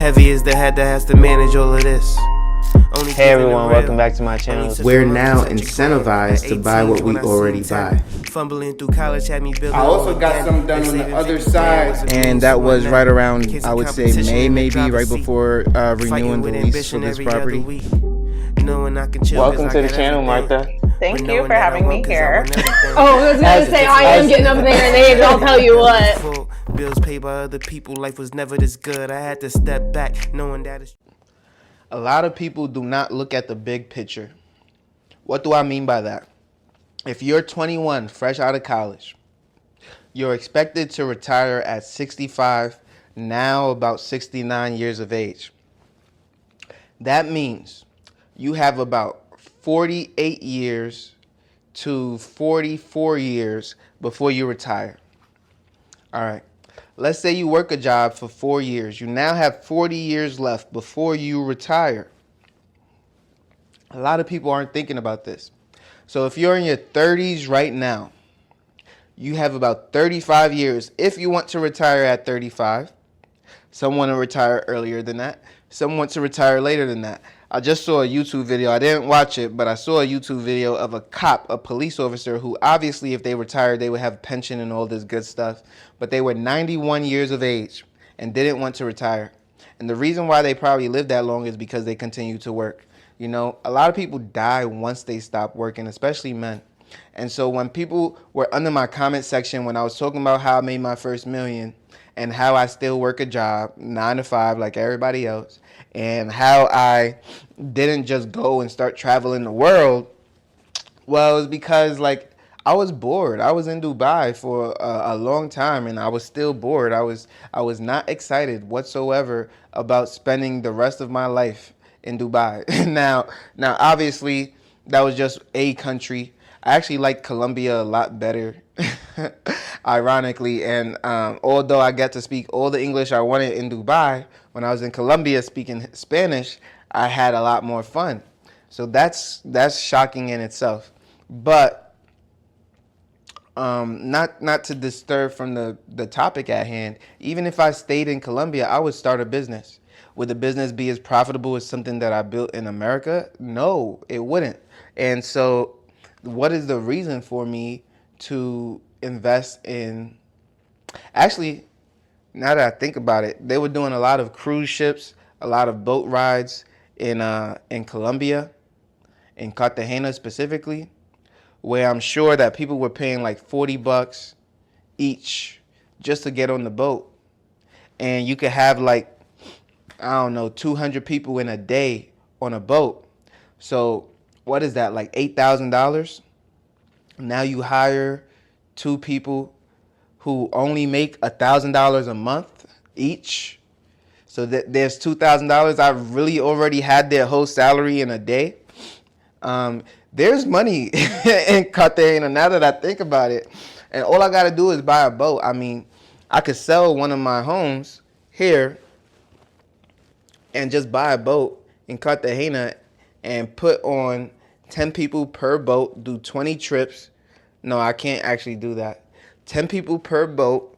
Heavy is the head that has to manage all of this. Hey everyone, welcome back to my channel. We're now incentivized to buy what we already buy. Fumbling through college had me building. I also got some done on the other side. And that was right around, I would say, May, maybe, right before renewing the lease for this property. Welcome to the channel, Martha. Thank you for having me here. Oh, I was going to say, I am getting up there in age, I'll tell you what. Bills paid by other people, life was never this good. I had to step back, knowing that it's... A lot of people do not look at the big picture. What do I mean by that? If you're 21, fresh out of college, you're expected to retire at 65, now about 69 years of age. That means you have about 48 years to 44 years before you retire. All right. Let's say you work a job for 4 years. You now have 40 years left before you retire. A lot of people aren't thinking about this. So if you're in your 30s right now, you have about 35 years. If you want to retire at 35, some want to retire earlier than that. Some want to retire later than that. I just saw a YouTube video. I didn't watch it, but I saw a YouTube video of a cop, a police officer, who obviously if they retired, they would have a pension and all this good stuff. But they were 91 years of age and didn't want to retire. And the reason why they probably lived that long is because they continued to work. You know, a lot of people die once they stop working, especially men. And so when people were under my comment section, when I was talking about how I made my first million and how I still work a job, 9 to 5 like everybody else, and how I didn't just go and start traveling the world, well, it was because like I was bored. I was in Dubai for a long time and I was still bored. I was not excited whatsoever about spending the rest of my life in Dubai. Now obviously that was just a country. I actually like Colombia a lot better, ironically. And although I got to speak all the English I wanted in Dubai, when I was in Colombia speaking Spanish, I had a lot more fun. So that's shocking in itself. But not to disturb from the topic at hand, even if I stayed in Colombia, I would start a business. Would the business be as profitable as something that I built in America? No, it wouldn't. And so what is the reason for me to invest in... Actually, now that I think about it, they were doing a lot of cruise ships, a lot of boat rides in Colombia, in Cartagena specifically, where I'm sure that people were paying like $40 each just to get on the boat. And you could have like, I don't know, 200 people in a day on a boat. So what is that, like $8,000? Now you hire 2 people who only make $1,000 a month each. So that there's $2,000. I really already had their whole salary in a day. There's money in Cartagena now that I think about it. And all I got to do is buy a boat. I mean, I could sell one of my homes here and just buy a boat in Cartagena and put on 10 people per boat, do 20 trips. No, I can't actually do that. 10 people per boat,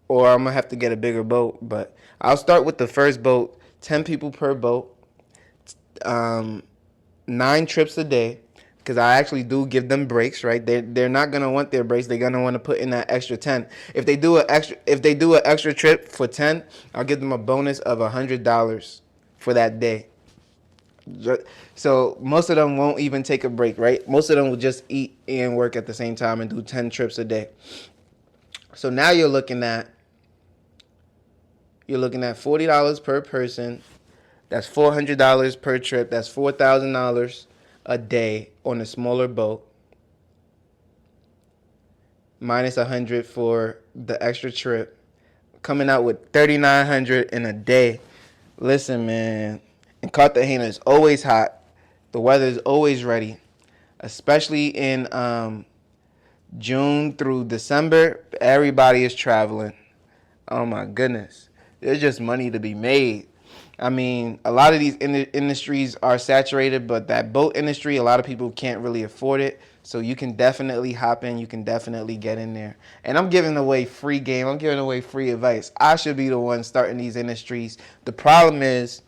or I'm going to have to get a bigger boat. But I'll start with the first boat, 10 people per boat, 9 trips a day, because I actually do give them breaks, right? They're not going to want their breaks. They're going to want to put in that extra 10. If they do an extra trip for 10, I'll give them a bonus of $100 for that day. So most of them won't even take a break, right? Most of them will just eat and work at the same time and do 10 trips a day. So now you're looking at $40 per person. That's $400 per trip. That's $4,000 a day on a smaller boat. Minus $100 for the extra trip. Coming out with $3,900 in a day. Listen, man. And Cartagena is always hot. The weather is always ready, especially in June through December. Everybody is traveling. Oh my goodness. There's just money to be made. I mean, a lot of these industries are saturated, but that boat industry, a lot of people can't really afford it. So you can definitely hop in. You can definitely get in there. And I'm giving away free game. I'm giving away free advice. I should be the one starting these industries. The problem is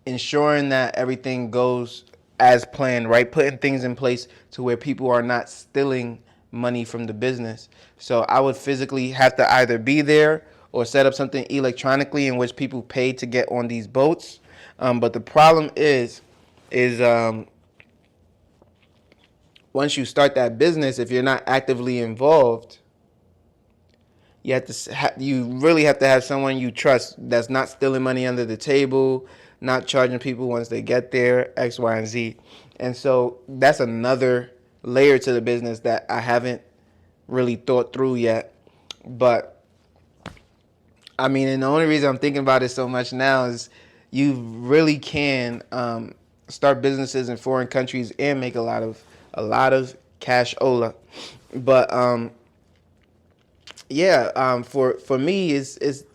ensuring that everything goes as planned, right? Putting things in place to where people are not stealing money from the business. So I would physically have to either be there or set up something electronically in which people pay to get on these boats. But the problem is once you start that business, if you're not actively involved, you really have to have someone you trust that's not stealing money under the table, not charging people once they get there, X, Y, and Z. And so that's another layer to the business that I haven't really thought through yet. But I mean, and the only reason I'm thinking about it so much now is you really can start businesses in foreign countries and make a lot of cashola. But for me, is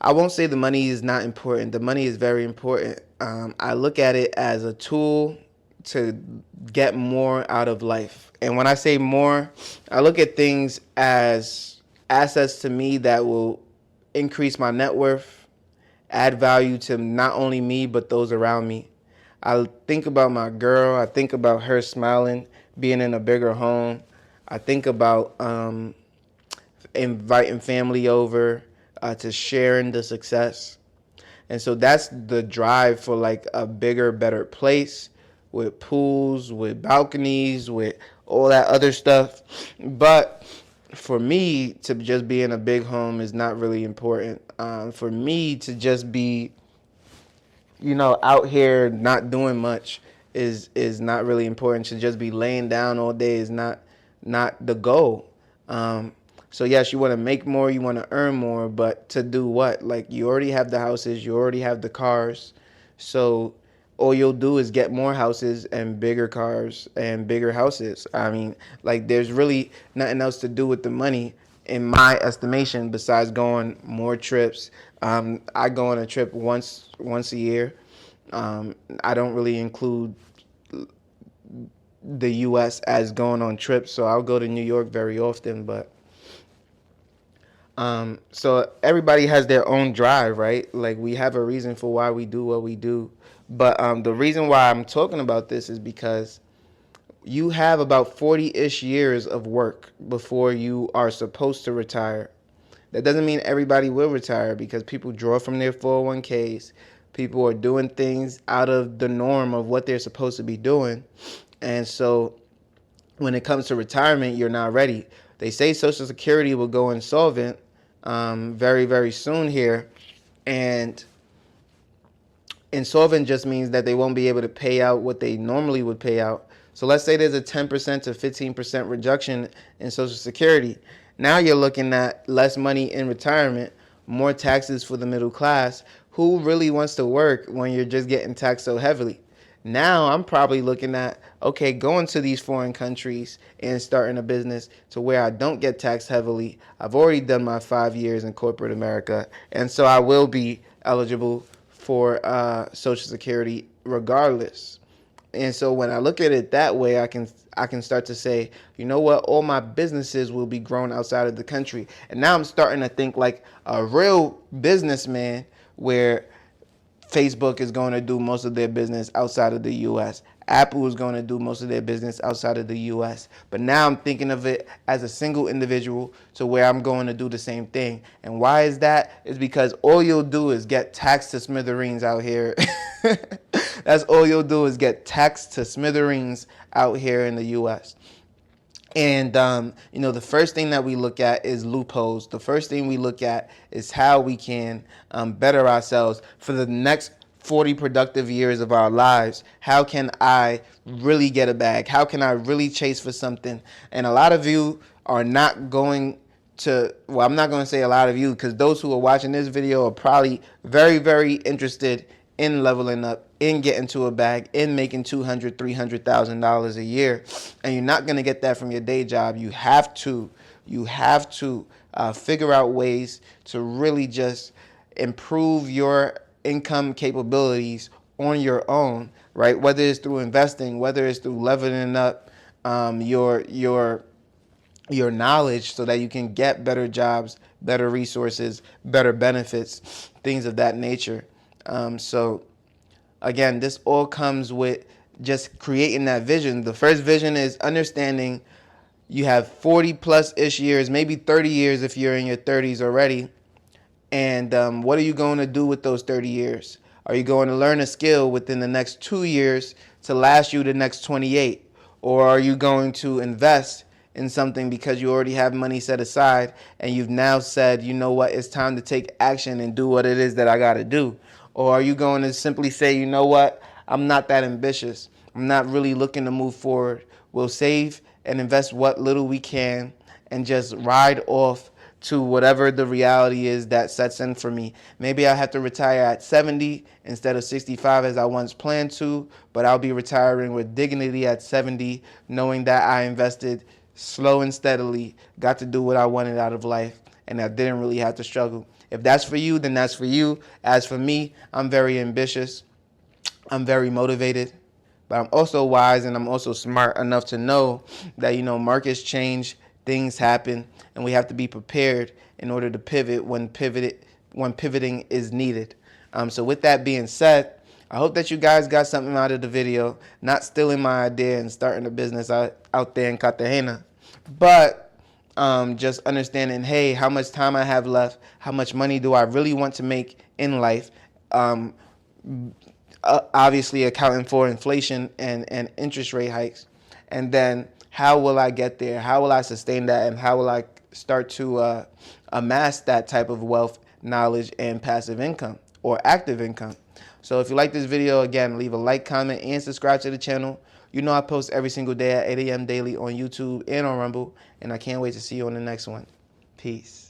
I won't say the money is not important. The money is very important. I look at it as a tool to get more out of life. And when I say more, I look at things as assets to me that will increase my net worth, add value to not only me, but those around me. I think about my girl. I think about her smiling, being in a bigger home. I think about inviting family over, to sharing the success. And so that's the drive for like a bigger, better place with pools, with balconies, with all that other stuff. But for me to just be in a big home is not really important. For me to just be, out here not doing much is not really important. To just be laying down all day is not the goal. So yes, you want to make more, you want to earn more, but to do what? Like, you already have the houses, you already have the cars. So all you'll do is get more houses and bigger cars and bigger houses. I mean, like, there's really nothing else to do with the money in my estimation besides going more trips. I go on a trip once a year. I don't really include the U.S. as going on trips, so I'll go to New York very often, but so everybody has their own drive, right? Like, we have a reason for why we do what we do. But the reason why I'm talking about this is because you have about 40-ish years of work before you are supposed to retire. That doesn't mean everybody will retire, because people draw from their 401ks. People are doing things out of the norm of what they're supposed to be doing. And so when it comes to retirement, you're not ready. They say Social Security will go insolvent very, very soon here. And insolvent just means that they won't be able to pay out what they normally would pay out. So let's say there's a 10% to 15% reduction in Social Security. Now you're looking at less money in retirement, more taxes for the middle class. Who really wants to work when you're just getting taxed so heavily? Now I'm probably looking at, okay, going to these foreign countries and starting a business to where I don't get taxed heavily. I've already done my 5 years in corporate America, and so I will be eligible for Social Security regardless. And so when I look at it that way, I can start to say, you know what, all my businesses will be grown outside of the country. And now I'm starting to think like a real businessman, where Facebook is going to do most of their business outside of the U.S. Apple is going to do most of their business outside of the U.S. But now I'm thinking of it as a single individual, to where I'm going to do the same thing. And why is that? It's because all you'll do is get taxed to smithereens out here. That's all you'll do, is get taxed to smithereens out here in the U.S. And, the first thing that we look at is loopholes. The first thing we look at is how we can better ourselves for the next 40 productive years of our lives. How can I really get a bag? How can I really chase for something? And a lot of you are not going to, well, I'm not going to say a lot of you, because those who are watching this video are probably very, very interested in leveling up, in getting to a bag, in making $200,000, $300,000 a year. And you're not going to get that from your day job. You have to figure out ways to really just improve your income capabilities on your own, right? Whether it's through investing, whether it's through leveling up your knowledge so that you can get better jobs, better resources, better benefits, things of that nature. So again, this all comes with just creating that vision. The first vision is understanding you have 40 plus ish years, maybe 30 years if you're in your 30s already. And what are you going to do with those 30 years? Are you going to learn a skill within the next 2 years to last you the next 28? Or are you going to invest in something because you already have money set aside and you've now said, you know what, it's time to take action and do what it is that I got to do? Or are you going to simply say, you know what, I'm not that ambitious. I'm not really looking to move forward. We'll save and invest what little we can and just ride off to whatever the reality is that sets in for me. Maybe I have to retire at 70 instead of 65 as I once planned to, but I'll be retiring with dignity at 70, knowing that I invested slow and steadily, got to do what I wanted out of life, and I didn't really have to struggle. If that's for you, then that's for you. As for me, I'm very ambitious. I'm very motivated, but I'm also wise and I'm also smart enough to know that, markets change, things happen, and we have to be prepared in order to pivot when pivoting is needed. So with that being said, I hope that you guys got something out of the video, not stealing my idea and starting a business out there in Cartagena, but just understanding, hey, how much time I have left, how much money do I really want to make in life, obviously accounting for inflation and interest rate hikes, and then how will I get there, how will I sustain that, and how will I start to amass that type of wealth, knowledge, and passive income or active income. So if you like this video, again, leave a like, comment, and subscribe to the channel. I post every single day at 8 a.m. daily on YouTube and on Rumble, and I can't wait to see you on the next one. Peace.